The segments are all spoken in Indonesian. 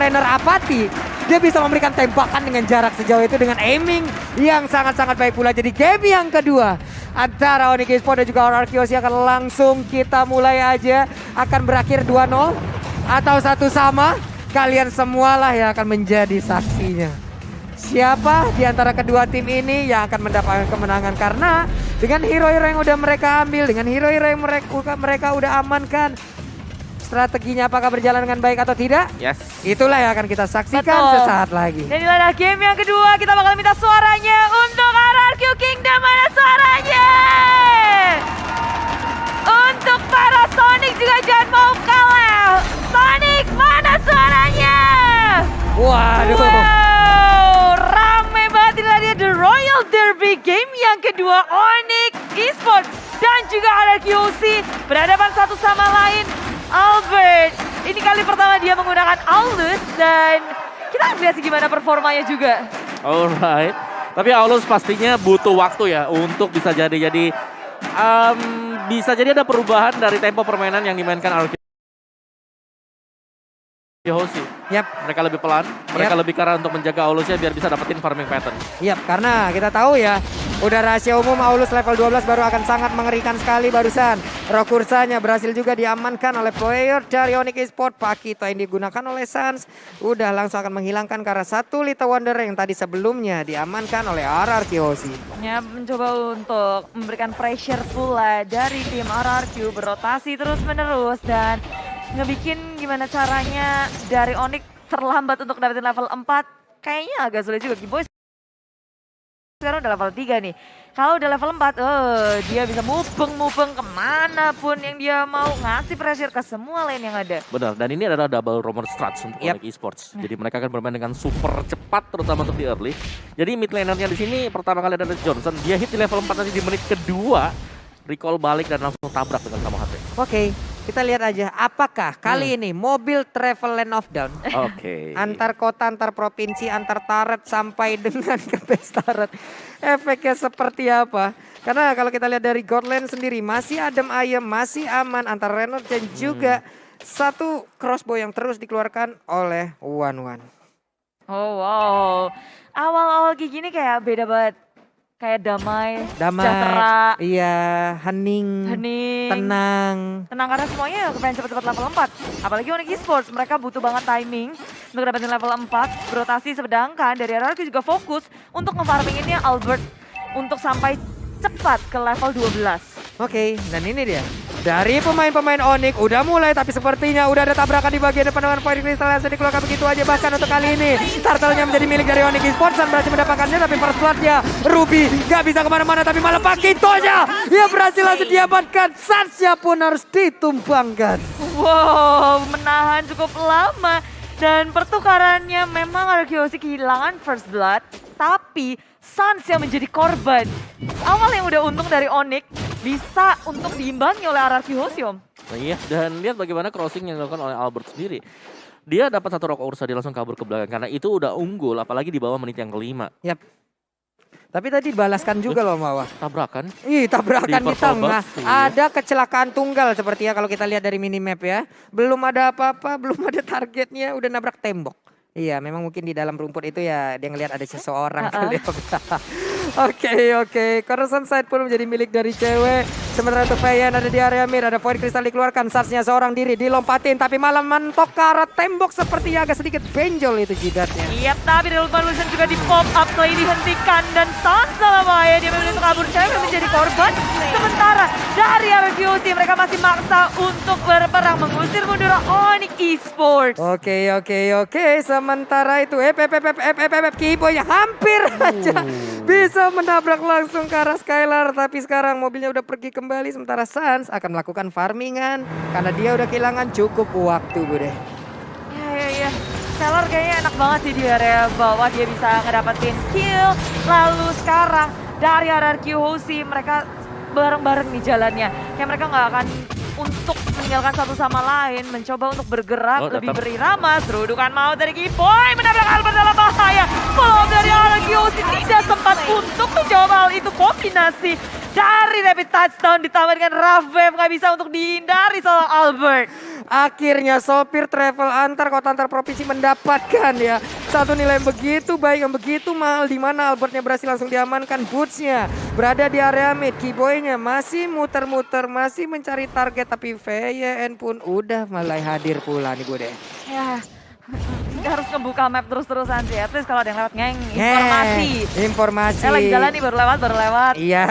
laner apati, dia bisa memberikan tembakan dengan jarak sejauh itu dengan aiming yang sangat-sangat baik pula. Jadi game yang kedua antara Onyx Esports dan juga RRQ akan langsung kita mulai aja. Akan berakhir 2-0 atau 1 sama. Kalian semualah yang akan menjadi saksinya. Siapa di antara kedua tim ini yang akan mendapatkan kemenangan, karena dengan hero-hero yang udah mereka ambil, dengan hero-hero yang mereka udah amankan, strateginya apakah berjalan dengan baik atau tidak? Yes. Itulah yang akan kita saksikan sesaat lagi. Dan inilah game yang kedua, kita bakal minta suaranya untuk RRQ Kingdom. Mana suaranya? Untuk para Sonic juga jangan mau kalah. Sonic, mana suaranya? Waduh. Wow, rame banget. Inilah dia The Royal Derby game yang kedua. Onyx Esports dan juga RRQC berhadapan satu sama lain. Albert, ini kali pertama dia menggunakan Aulus dan kita akan lihat sih gimana performanya juga. Alright. Tapi Aulus pastinya butuh waktu ya untuk bisa jadi bisa jadi ada perubahan dari tempo permainan yang dimainkan RRQ. Hoshi. Mereka lebih pelan, mereka lebih karena untuk menjaga Aulusnya biar bisa dapetin farming pattern. Karena kita tahu ya, udah rahasia umum Aulus level 12 baru akan sangat mengerikan sekali barusan. Rokursanya berhasil juga diamankan oleh player dari Onyx Esports. Pakito yang digunakan oleh Sans udah langsung akan menghilangkan karena satu Little Wonder yang tadi sebelumnya diamankan oleh RRQ Hoshi. Ya, mencoba untuk memberikan pressure pula dari tim RRQ, berotasi terus menerus dan ngebikin gimana caranya dari Onyx terlambat untuk dapetin level 4. Kayaknya agak sulit juga. Giboy sekarang udah level 3 nih. Kalau udah level 4, dia bisa mubeng kemana pun yang dia mau, ngasih pressure ke semua lane yang ada. Benar, dan ini adalah double roamer strats untuk Onyx Esports. Jadi mereka akan bermain dengan super cepat, terutama untuk di early. Jadi mid lanernya di sini pertama kali ada Johnson, dia hit di level 4 nanti di menit kedua, recall balik dan langsung tabrak dengan Kamo HP. Oke, kita lihat aja apakah kali ini mobil travel lane of down. Antar kota, antar provinsi, antar turret sampai dengan ke base turret. Efeknya seperti apa? Karena kalau kita lihat dari Godland sendiri masih adem ayem, masih aman antar Renard dan juga satu crossbow yang terus dikeluarkan oleh One. Oh wow, awal-awal kayak gini kayak beda banget. Kayak damai, sejahtera. Iya, hening, tenang karena semuanya kepengen cepet-cepet level 4. Apalagi Onyx Esports, mereka butuh banget timing untuk dapetin level 4, berotasi. Sedangkan dari RRQ juga fokus untuk nge-farminginnya Albert untuk sampai cepat ke level 12. Oke, dan ini dia. Dari pemain-pemain Onyx udah mulai, tapi sepertinya udah ada tabrakan di bagian depan dengan Void Crystal yang dikeluarkan begitu aja. Bahkan untuk kali ini turtle-nya menjadi milik dari Onyx Esports dan berhasil mendapatkannya, tapi first blood-nya Ruby gak bisa kemana-mana, tapi malah Pakito-nya dia berhasil langsung diamankan. Sansnya pun harus ditumbangkan. Wow, menahan cukup lama dan pertukarannya memang RRQ kehilangan first blood, tapi Sans yang menjadi korban. Awal yang udah untung dari Onyx bisa untuk diimbangi oleh RRQ Hoshi, Om. Nah, iya, dan lihat bagaimana crossing yang dilakukan oleh Albert sendiri. Dia dapat satu rock Ursa, dia langsung kabur ke belakang karena itu udah unggul, apalagi di bawah menit yang kelima. Tapi tadi dibalaskan juga loh bawah. Tabrakan. Tabrakan di tengah. Ada kecelakaan tunggal sepertinya kalau kita lihat dari minimap ya. Belum ada apa-apa, belum ada targetnya, udah nabrak tembok. Iya, memang mungkin di dalam rumput itu ya dia ngelihat ada seseorang kali. Oke. Coruscant side pun menjadi milik dari cewek. Sementara untuk Feyan ada di area mid, ada Void Crystal dikeluarkan, Sarsnya seorang diri dilompatin tapi malah mentok ke arah tembok, sepertinya agak sedikit benjol itu jidatnya. Tapi Delta Illusion juga di pop up, play dihentikan dan Sans dalam bahaya, dia memilih untuk kabur, cewek menjadi korban. Sementara dari RRQ mereka masih maksa untuk berperang mengusir mundur Onyx Esports. Oke. Sementara itu Kiboy hampir aja bisa menabrak langsung ke arah Skylar, tapi sekarang mobilnya udah pergi kembali. Sementara Sans akan melakukan farmingan karena dia udah kehilangan cukup waktu, Bude. Iya. Skylar kayaknya enak banget sih di area bawah, dia bisa ngedapetin kill. Lalu sekarang dari RRQ Hoshi mereka bareng-bareng nih jalannya. Kayak mereka nggak akan untuk meninggalkan satu sama lain, mencoba untuk bergerak lebih berirama. Serudukan mau dari Kiboy menabrak Albert dalam bahaya. Follow dari RRQ tidak sempat untuk menjawab hal itu. Kombinasi dari Rapid Touchdown ditambah dengan Ravem nggak bisa untuk dihindari soal Albert. Akhirnya sopir travel antar kota antar provinsi mendapatkan ya satu nilai yang begitu baik, yang begitu mahal, di mana Albertnya berhasil langsung diamankan. Bootsnya berada di area mid, Keyboynya masih muter-muter, masih mencari target, tapi VYN pun udah mulai hadir pula nih gue deh. Ya, kita harus ngebuka map terus-terusan sih. At least kalau ada yang lewat ngeng, informasi. Informasi. Saya lagi jalan nih, baru lewat. Iya,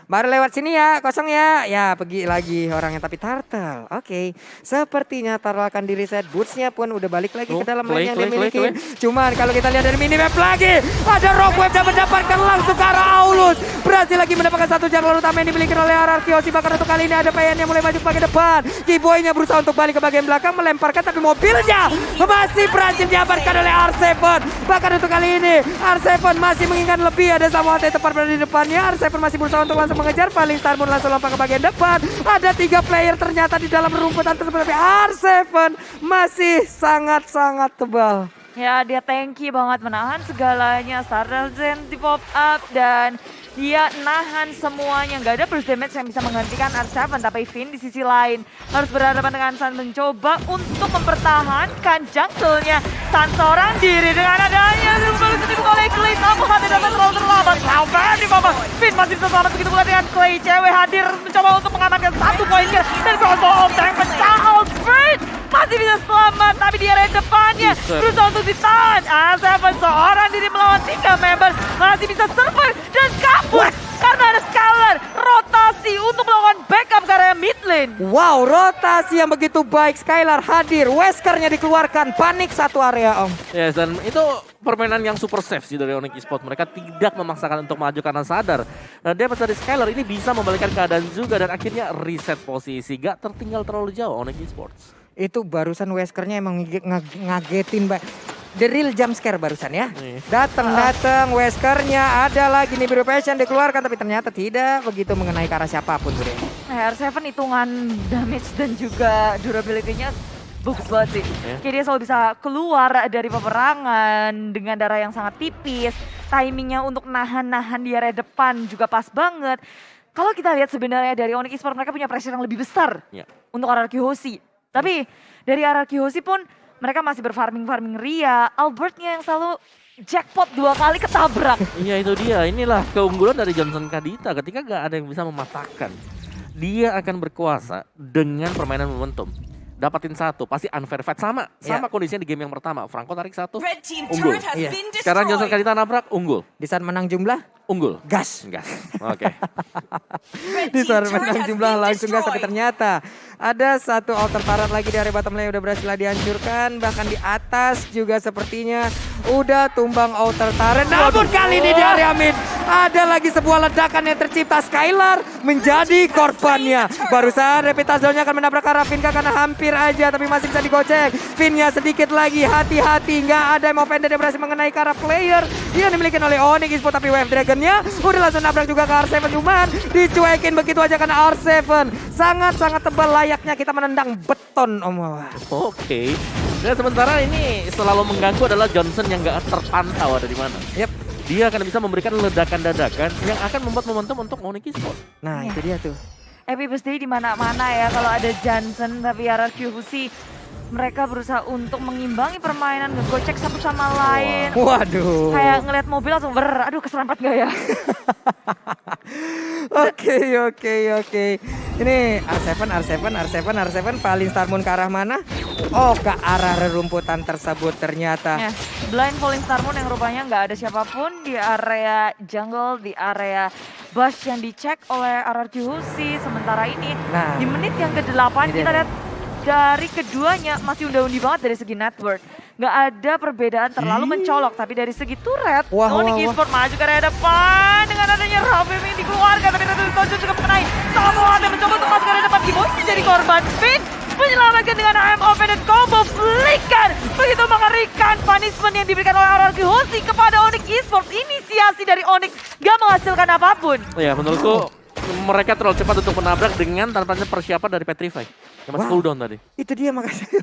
baru lewat sini ya, kosong ya. Ya, pergi lagi orangnya, tapi Turtle. Oke, sepertinya Turtle akan di-reset. Bootsnya pun udah balik lagi ke dalam lane yang dia miliki. Cuman kalau kita lihat dari minimap lagi, ada Rockwave yang mendapatkan langsung ke arah Aulus. Berhasil lagi mendapatkan satu jalur utama yang dimiliki oleh RRQ. Bahkan untuk kali ini ada PN yang mulai maju ke bagian depan. Keyboynya berusaha untuk balik ke bagian belakang, melemparkan, tapi mobilnya masih berhasil diamankan oleh R7. Bahkan untuk kali ini R7 masih mengingat lebih, ada Samuel tepat berada di depannya. R7 masih berusaha untuk langsung mengejar. Paling Star pun langsung lompat ke bagian depan. Ada 3 player ternyata di dalam rumputan tersebut, tapi R7 masih sangat-sangat tebal. Ya, dia tanky banget menahan segalanya. Starzen di pop up dan dia nahan semuanya. Gak ada burst damage yang bisa menghentikan R7, tapi Finn di sisi lain harus berhadapan dengan San, mencoba untuk mempertahankan jungle-nya. San seorang diri dengan adanya dibuka oleh Clay. Namun hati dapat terlalu terlambat. Sampai di bawah. Finn masih bisa selamat begitu pula dengan Clay. Cewek hadir mencoba untuk mengamankan 1 poin kill. Dan crossbow of tank pecah. Albert masih bisa selamat, tapi di area depannya berusaha untuk ditahan. R7 seorang diri melawan 3 member masih bisa survive dan kabur karena ada Skylar rotasi untuk melakukan backup ke area mid lane. Wow, rotasi yang begitu baik. Skylar hadir, Weskernya dikeluarkan, panik satu area om. Ya, dan itu permainan yang super safe sih dari Onyx Esports. Mereka tidak memaksakan untuk maju karena sadar. Nah, dia dari Skylar ini bisa membalikkan keadaan juga dan akhirnya reset posisi. Gak tertinggal terlalu jauh Onyx Esports. Itu barusan Weskernya emang ngagetin baik. The real jump scare barusan ya. Datang Weskernya, ada lagi nih Biru Passion dikeluarkan, tapi ternyata tidak begitu mengenai ke arah siapapun Bude. R7 hitungan damage dan juga durability-nya bagus banget sih. Kayak dia selalu bisa keluar dari peperangan dengan darah yang sangat tipis. Timingnya untuk nahan-nahan di area depan juga pas banget. Kalau kita lihat sebenarnya dari Onyx Esports, mereka punya pressure yang lebih besar untuk RRQ Hoshi. Tapi dari RRQ Hoshi pun mereka masih berfarming Ria. Albertnya yang selalu jackpot 2 kali ketabrak. Iya, itu dia. Inilah keunggulan dari Johnson Kadita. Ketika gak ada yang bisa mematahkan, dia akan berkuasa dengan permainan momentum. Dapatin 1, pasti unfair fight. Sama kondisinya di game yang pertama. Franco tarik 1, unggul. Sekarang Johnson Kadita nabrak, unggul. Di saat menang jumlah, unggul. gas. Oke. Di saat menang jumlah langsung gas, tapi ternyata ada satu altar turret lagi dari bottom lane udah berhasil dihancurkan. Bahkan di atas juga sepertinya udah tumbang altar turret. Namun kali ini di area mid ada lagi sebuah ledakan yang tercipta. Skylar menjadi korbannya. Barusan Repitazolnya akan menabrak arah Finka karena hampir aja, tapi masih bisa digocek. Finnya sedikit lagi, hati-hati. Nggak ada yang offender yang berhasil mengenai ke arah player yang dimiliki oleh Onyx Esports, tapi Wave Dragonnya udah langsung nabrak juga ke R7. Cuman dicuekin begitu aja karena R7 sangat-sangat tebal, layaknya kita menendang beton om. Oke. Dan sementara ini selalu mengganggu adalah Johnson yang nggak terpantau ada di mana. Yep. Dia akan bisa memberikan ledakan dadakan yang akan membuat momentum untuk Onyx Esports. Nah itu dia tuh. Epic pasti di mana-mana ya kalau ada Johnson, tapi RRQ Hoshi mereka berusaha untuk mengimbangi permainan, ngegocek satu sama lain. Waduh. Kayak ngeliat mobil langsung aduh keserempet gak ya? Oke. Ini R7 paling Starmoon ke arah mana? Oh, ke arah rerumputan tersebut ternyata. Ya, blind falling Starmoon yang rupanya nggak ada siapapun di area jungle, di area bush yang dicek oleh RRQ Hoshi. Sementara ini di menit yang ke-8 kita lihat dari keduanya masih unda-undi banget dari segi network. Nggak ada perbedaan terlalu mencolok, tapi dari segi turret, Onyx Esports maju ke area depan dengan adanya Ravem yang dikeluarkan, tapi tentu Tojo juga mengenai. Samuel yang mencoba untuk masuk ke area depan, Kimoy menjadi korban. Finn menyelamatkan dengan AM Open dan combo flicker. Begitu mengerikan punishment yang diberikan oleh RRQ Hoshi kepada Onyx Esports. Inisiasi dari Onyx nggak menghasilkan apapun. Ya, menurutku mereka terlalu cepat untuk menabrak dengan tanpa persiapan dari Petrify. Yang masih cooldown tadi. Itu dia makanya.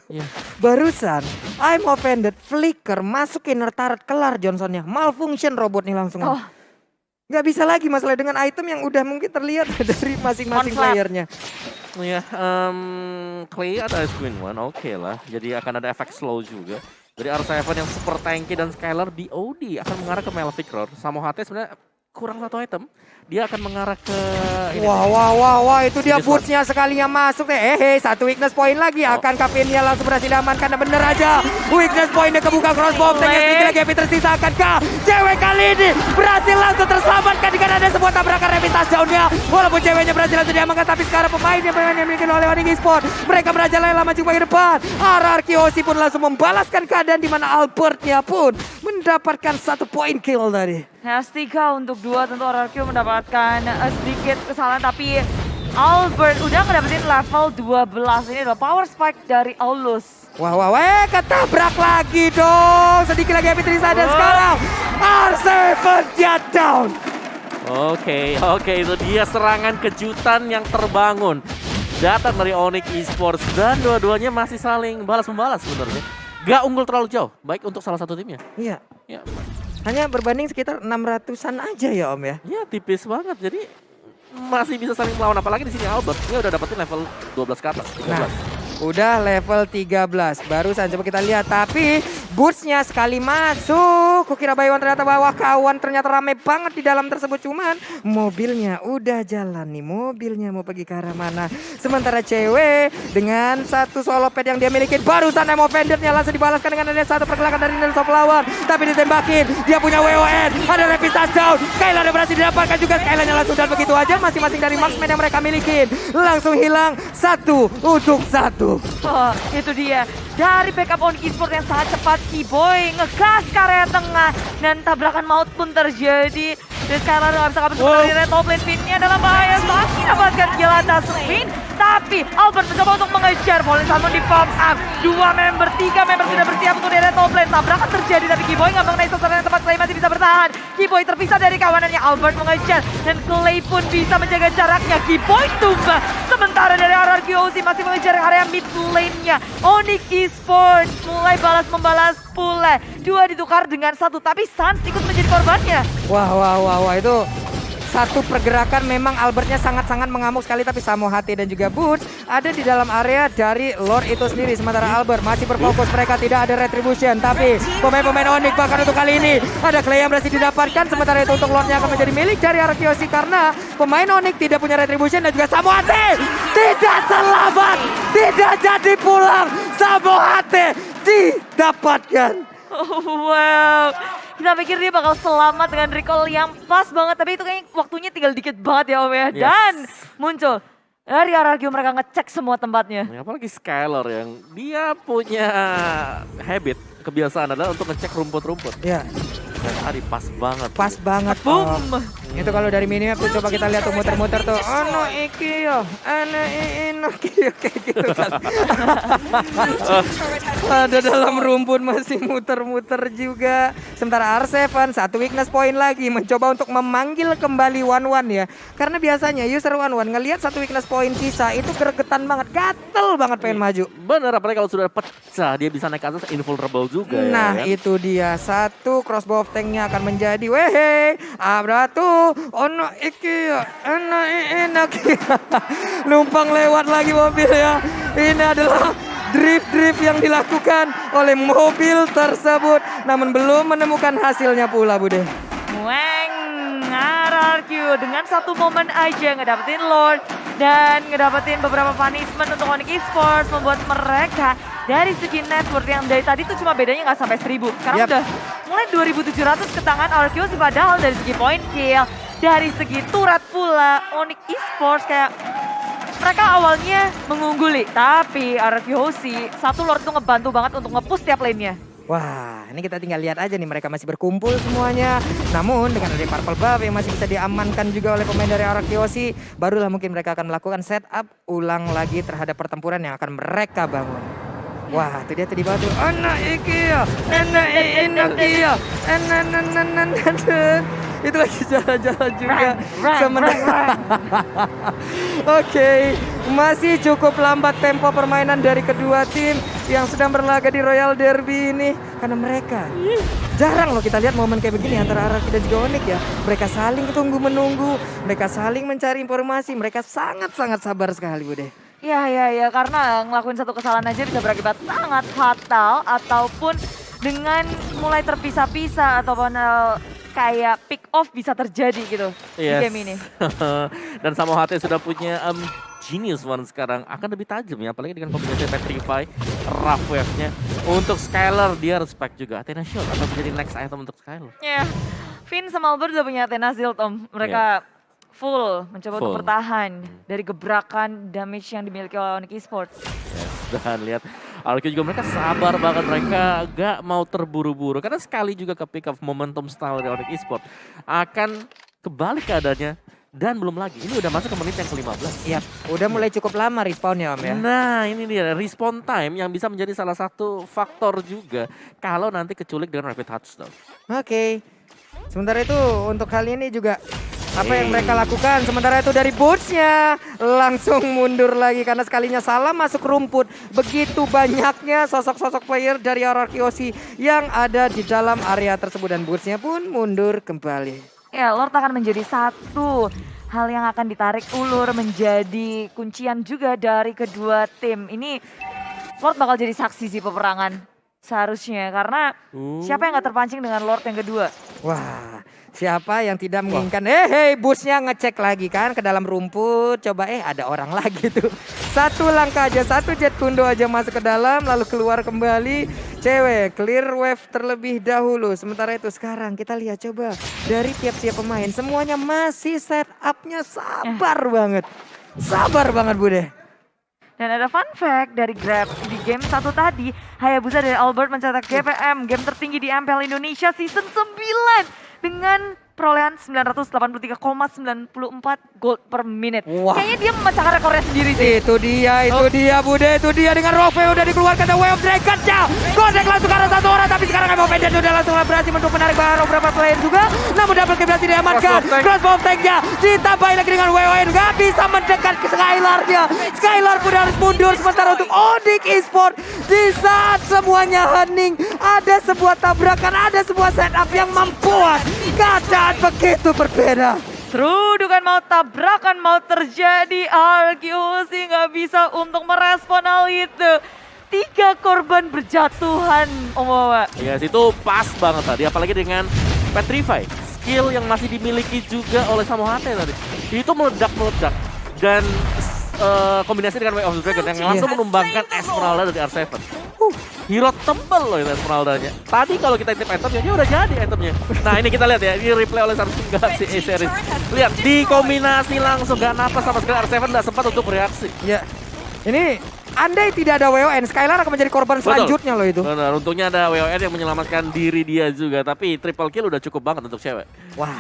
Barusan I'm offended, flicker, masuk inner turret, kelar Johnsonnya. Malfunction robot nih langsung. Nggak bisa lagi masalah dengan item yang udah mungkin terlihat dari masing-masing Conflap. playernya. Ya, Clay ada Ice Queen One, oke lah. Jadi akan ada efek slow juga. Jadi R7 yang super tanky dan Skylar BOD akan mengarah ke Malvictor. Samo HT sebenarnya kurang satu item. Dia akan mengarah ke ini. Wah, itu dia Ini bootsnya sekalinya masuk deh. Satu weakness point lagi. Akankah pinnya langsung berhasil diamankan? Dan bener aja. Weakness pointnya kebuka crossbow. Tengah sedikit lagi Happy tersisa. Akankah cewek kali ini berhasil langsung terselamatkan dengan ada sebuah tabrakan rapid touchdown-nya. Walaupun ceweknya berhasil langsung diamankan. Tapi sekarang pemain yang dimiliki oleh Onyx Esports. Mereka merajalela maju ke depan. RRQ pun langsung membalaskan keadaan di mana Albertnya pun mendapatkan 1 point kill tadi. S3 untuk 2 tentu RRQ mendapatkan sedikit kesalahan tapi Albert udah ngedapetin level 12. Ini adalah power spike dari Aulus. Wah, ketabrak lagi dong. Sedikit lagi Happy Trisa dan sekarang R7 jet down. Oke, itu dia serangan kejutan yang terbangun. Datang dari Onyx Esports dan dua-duanya masih saling balas-membalas sebenarnya. Gak unggul terlalu jauh, baik untuk salah satu timnya. Iya. Ya, Hanya berbanding sekitar 600-an aja ya Om ya. ya tipis banget. Jadi masih bisa saling melawan, apalagi di sini Albert dia udah dapetin level 12 ke atas. 13. Nah, udah level 13. Barusan coba kita lihat. Tapi bootsnya sekali masuk. Kukira Baywan ternyata bawa kawan. Ternyata rame banget di dalam tersebut. Cuman mobilnya udah jalan nih. Mobilnya mau pergi ke arah mana. Sementara cewek dengan satu solo pad yang dia miliki. Barusan Emo Vendetnya langsung dibalaskan dengan ada satu pergerakan dari Nelson lawan. Tapi ditembakin. Dia punya WON. Ada rapid touchdown. Skylar yang berhasil didapatkan juga. Skylarnya langsung dan begitu aja. Masing-masing dari marksman yang mereka miliki. Langsung hilang 1 untuk 1. Oh, itu dia. Dari backup Onyx Esports yang sangat cepat, Keyboy ngegas ke area tengah dan tabrakan maut pun terjadi. Dan sekarang nggak bisa kabur sebenarnya dari top lane. Pinnya dalam bahaya. Masih dapatkan kill atas Pin. Tapi Albert mencoba untuk mengejar. Fallen Salmon di pop up. 2 member, 3 member sudah bersiap untuk dari top lane. Tabrakan terjadi tapi Keyboy nggak mengenai sasaran yang tepat. Clay masih bisa bertahan. Keyboy terpisah dari kawanannya. Albert mengejar. Dan Clay pun bisa menjaga jaraknya. Keyboy tumbang. Sementara dari RRQ masih mengejar area mid lane-nya. Onyx Esports mulai balas-membalas pula. 2 ditukar dengan 1. Tapi Sans ikut menjadi korbannya. Wah, itu satu pergerakan memang Albertnya sangat-sangat mengamuk sekali. Tapi Samo HT dan juga Boots ada di dalam area dari Lord itu sendiri. Sementara Albert masih berfokus, mereka tidak ada retribution. Tapi pemain-pemain Onyx bahkan untuk kali ini ada Clay yang berhasil didapatkan. Sementara itu untuk Lordnya akan menjadi milik dari RRQ karena pemain Onyx tidak punya retribution. Dan juga Samo HT tidak selamat, tidak jadi pulang. Samo HT didapatkan. Wow, kita pikir dia bakal selamat dengan recall yang pas banget. Tapi itu kayaknya waktunya tinggal dikit banget ya Om ya. Yes. Dan muncul dari RRQ mereka ngecek semua tempatnya. Ya, apalagi Skylar yang dia punya habit, kebiasaan adalah untuk ngecek rumput-rumput. Ya, Dan tadi pas banget. pas banget. Boom. Itu kalau dari minimap tuh coba kita lihat tuh muter-muter tuh. Ono iki yo, ana ino kayak gitu kan. Ada dalam rumput masih muter-muter juga. Sementara R7 satu weakness point lagi mencoba untuk memanggil kembali One ya. Karena biasanya user One ngelihat satu weakness point sisa itu gregetan banget, gatel banget pengen maju. Bener, apalagi kalau sudah pecah dia bisa naik ke atas invulnerable juga Nah ya kan? itu dia, satu crossbow of tanknya akan menjadi wehe abratu ono iki ono enak. Numpang lewat lagi mobil ya. Ini adalah drift yang dilakukan oleh mobil tersebut, namun belum menemukan hasilnya pula Bude. Weng, RRQ dengan satu momen aja ngedapetin Lord dan ngedapetin beberapa punishment untuk Onyx Esports, membuat mereka dari segi net worth yang dari tadi tuh cuma bedanya nggak sampai 1000. Sekarang Yap. udah mulai 2700 ke tangan RRQ sih, padahal dari segi point kill, dari segi turret pula Onyx Esports kayak mereka awalnya mengungguli, tapi RRQ satu Lord tuh ngebantu banget untuk nge-push tiap lane-nya. Wah, ini kita tinggal lihat aja nih, mereka masih berkumpul semuanya. Namun dengan ada purple buff yang masih bisa diamankan juga oleh pemain dari RRQ, barulah mungkin mereka akan melakukan setup ulang lagi terhadap pertempuran yang akan mereka bangun. Wah, itu dia tadi batu. Anak iki ya, anak iki ya, itu lagi jalan-jalan juga. Sementara Oke, masih cukup lambat tempo permainan dari kedua tim yang sedang berlaga di Royal Derby ini. Karena mereka jarang loh kita lihat momen kayak begini antara RRQ dan juga Onyx ya. Mereka saling tunggu-menunggu, mereka saling mencari informasi, mereka sangat-sangat sabar sekali Bude. Ya, karena ngelakuin satu kesalahan aja bisa berakibat sangat fatal ataupun dengan mulai terpisah-pisah ataupun kayak pick off bisa terjadi gitu di game ini. Dan Samoa HT sudah punya Genius One sekarang akan lebih tajam ya, apalagi dengan kombinasi Petrify, Rough Wave-nya. Untuk Skylar dia respect juga Athena Shield atau menjadi next item untuk Skylar. Ya, Finn sama Albert udah punya Athena Shield Om. Mereka full mencoba untuk bertahan dari gebrakan damage yang dimiliki oleh Onyx Esports. Dan lihat RRQ juga mereka sabar banget, mereka gak mau terburu-buru. Karena sekali juga ke pick up momentum style dari Onyx Esports akan kebalik keadaannya. Dan belum lagi, ini udah masuk ke menit yang ke-15. Iya, udah mulai cukup lama respawnnya Om ya. Nah ini dia, respawn time yang bisa menjadi salah satu faktor juga kalau nanti keculik dengan rapid touchdown. Oke. Sementara itu untuk kali ini juga apa yang mereka lakukan, sementara itu dari Boots-nya langsung mundur lagi karena sekalinya salah masuk rumput. Begitu banyaknya sosok-sosok player dari RRQ yang ada di dalam area tersebut dan Boots-nya pun mundur kembali. Ya, Lord akan menjadi satu hal yang akan ditarik ulur menjadi kuncian juga dari kedua tim. Ini Lord bakal jadi saksi sih peperangan seharusnya karena siapa yang gak terpancing dengan Lord yang kedua? Wah, siapa yang tidak menginginkan, busnya ngecek lagi kan ke dalam rumput. Coba ada orang lagi tuh. Satu langkah aja, satu jet kundo aja masuk ke dalam lalu keluar kembali. Cewek clear wave terlebih dahulu. Sementara itu sekarang kita lihat coba dari tiap-tiap pemain. Semuanya masih setupnya sabar banget. Sabar banget Bude. Dan ada fun fact dari Grab di game 1 tadi. Hayabusa dari Albert mencetak GPM, game tertinggi di MPL Indonesia season 9. Dengan perolehan 983,94 gold per menit. Wah. Kayaknya dia memecahkan rekornya sendiri sih. Itu dia Bude, itu dia dengan Rove udah dikeluarkan The Way of Dragon-nya. Godek langsung karena satu orang, tapi sekarang Emo Pendant udah langsung berhasil untuk menarik beberapa player juga. Namun double kill berhasil diamankan. Crossbow tank-nya ditambahin lagi dengan WON, gak bisa mendekat ke Skylar-nya. Skylar pun harus mundur, sementara untuk Onyx Esports di saat semuanya hening, ada sebuah tabrakan, ada sebuah setup yang membuat keadaan begitu berbeda. Serudukan mau tabrakan mau terjadi, RQC nggak bisa untuk merespon hal itu. 3 korban berjatuhan, Om Wawa. Ya itu pas banget tadi, apalagi dengan Petrify. Skill yang masih dimiliki juga oleh Samoa HT tadi. Itu meledak-meledak. Dan kombinasi dengan Way of the Dragon yang langsung menumbangkan Esmeralda dari R7. Hero tebel loh itu Esmeraldanya. Tadi kalau kita intip itemnya, dia udah jadi itemnya. Nah ini kita lihat ya, ini replay oleh Samsung Galaxy A-Series. Lihat, dikombinasi langsung, gak napas sama sekali. R7 gak sempat untuk bereaksi. Ya, ini andai tidak ada WON, Skylar akan menjadi korban selanjutnya loh itu. Benar, untungnya ada WON yang menyelamatkan diri dia juga. Tapi triple kill udah cukup banget untuk cewek. Wah,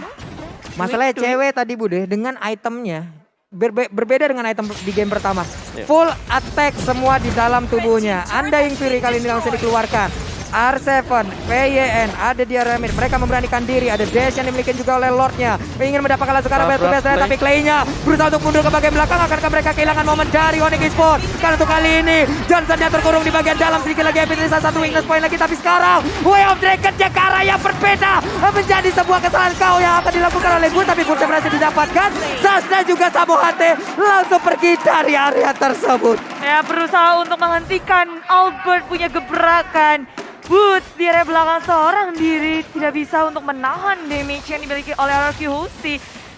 masalahnya cewek tadi Bude, dengan itemnya berbeda dengan item di game pertama. Full attack semua di dalam tubuhnya. Undying Fury kali ini langsung dikeluarkan. R7, PYN, ada di area mid. Mereka memberanikan diri. Ada dash yang dimiliki juga oleh Lordnya. Ingin mendapatkan langsung karena best to best. Tapi Clay-nya berusaha untuk mundur ke bagian belakang. Akankah mereka kehilangan momen dari Onyx Esports? Karena untuk kali ini Johnson yang terkurung di bagian dalam. Sedikit lagi Epic satu weakness point lagi. Tapi sekarang Way of Dragon Jakara yang berbeda menjadi sebuah kesalahan kau yang akan dilakukan oleh Gus. Tapi Gus berhasil didapatkan. Sasna juga Samoa HT langsung pergi dari area tersebut. Ya, berusaha untuk menghentikan Albert punya gebrakan. Boots di area belakang seorang diri tidak bisa untuk menahan damage yang dimiliki oleh RRQ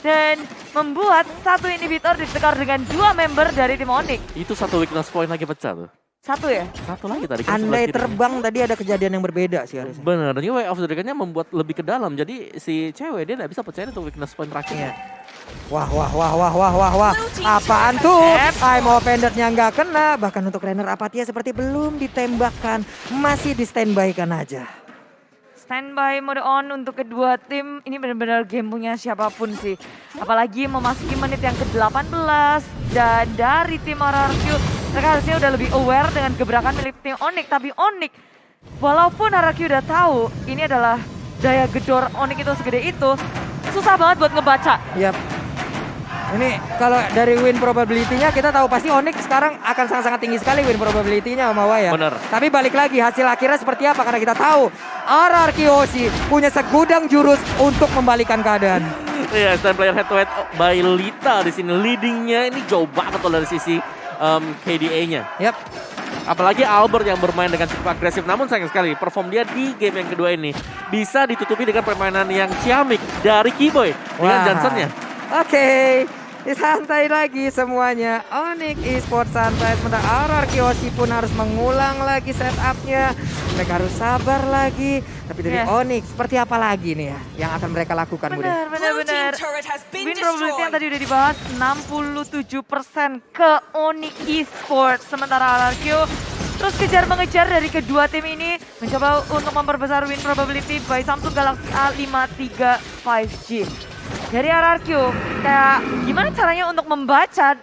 dan membuat satu inhibitor ditekar dengan 2 member dari tim Onyx. Itu satu weakness point lagi pecah tuh. Satu ya? Satu lagi tadi. Andai terbang tadi ada kejadian yang berbeda sih harusnya. Bener, dan Way of the Dragon-nya membuat lebih ke dalam. Jadi si cewek dia gak bisa percaya untuk weakness point terakhirnya. Wah. Apaan tuh? Imo Pendant-nya nggak kena. Bahkan untuk Rainer Apatia seperti belum ditembakkan. Masih di standby-kan aja. Standby mode on untuk kedua tim. Ini benar-benar game punya siapapun sih. Apalagi memasuki menit yang ke-18. Dan dari tim RRQ, mereka harusnya udah lebih aware dengan gebrakan milik tim Onyx. Tapi Onyx, walaupun RRQ udah tahu ini adalah daya gedor Onyx itu segede itu, susah banget buat ngebaca. Yap. Ini kalau dari win probability-nya kita tahu pasti Onyx sekarang akan sangat-sangat tinggi sekali win probability-nya Mawa ya. Bener. Tapi balik lagi hasil akhirnya seperti apa karena kita tahu RRQ Hoshi punya segudang jurus untuk membalikan keadaan. Iya, stand player head to head by Lita di sini leadingnya ini jauh banget loh dari sisi KDA-nya. Yap. Apalagi Albert yang bermain dengan cukup agresif. Namun sayang sekali perform dia di game yang kedua ini bisa ditutupi dengan permainan yang ciamik dari Keyboy dengan Wah. Johnson-nya. Oke. Santai lagi semuanya. Onyx Esports santai. Sementara RRQ Hoshi pun harus mengulang lagi setupnya. Mereka harus sabar lagi. Tapi dari Onyx seperti apa lagi nih ya yang akan mereka lakukan Bude? Benar. Win probability yang tadi udah dibahas 67% ke Onyx Esports. Sementara RRQ terus kejar-mengejar dari kedua tim ini mencoba untuk memperbesar win probability by Samsung Galaxy A53 5G. Dari RRQ, kayak gimana caranya untuk membaca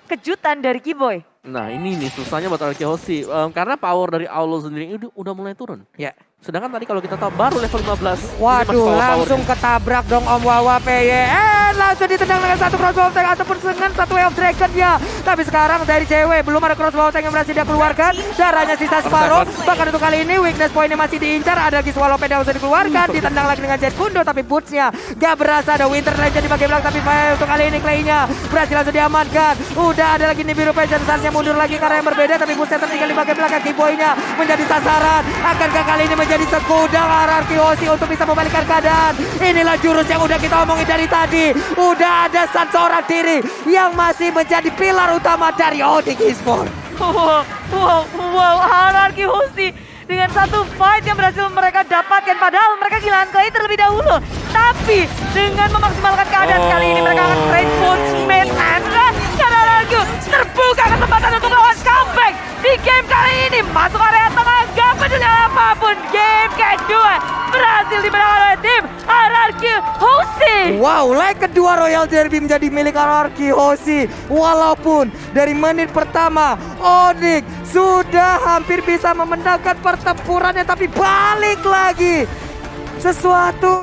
kejutan dari Keyboy? Nah ini nih susahnya buat RRQ Hoshi. Karena power dari Aulo sendiri udah mulai turun. Ya. Sedangkan tadi kalau kita tahu baru level 15. Ini masih Waduh, power-powernya. langsung ketabrak dong Om Wawa PYN. Langsung ditendang dengan satu crossbow tank ataupun dengan satu Way of Dragon ya. Tapi sekarang dari cewek belum ada crossbow tank yang berhasil dia keluarkan. Darahnya sisa separuh. Bahkan untuk kali ini weakness point-nya masih diincar. Ada lagi Swallow Ped yang usah dikeluarkan. Ditendang lagi dengan Jet Kundo tapi boots-nya gak berasa. Ada Winter Legend dipakai belakang tapi untuk kali ini Clay-nya berhasil langsung diamankan. Udah ada lagi nih biru Passion saatnya mundur lagi karena yang berbeda. Tapi boostnya tertinggal di bagian belakang. Keyboy-nya menjadi sasaran. Akankah kali ini menjadi segudang RRQ Hoshi untuk bisa membalikkan keadaan? Inilah jurus yang udah kita omongin dari tadi. Udah ada seorang diri yang masih menjadi pilar utama dari Onyx Esports. Wow, RRQ Hoshi dengan satu fight yang berhasil mereka dapatkan. Padahal mereka kehilangan Clay terlebih dahulu. Tapi dengan memaksimalkan keadaan kali ini mereka akan trade Mid and karena RRQ terbuka kesempatan untuk melawan comeback di game kali ini. Masuk area tengah, gak peduli apapun. Game kedua berhasil dimenangkan oleh tim RRQ Hoshi. Wow, leg kedua Royal Derby menjadi milik RRQ Hoshi. Walaupun dari menit pertama Onyx sudah hampir bisa memenangkan pertempurannya, tapi balik lagi sesuatu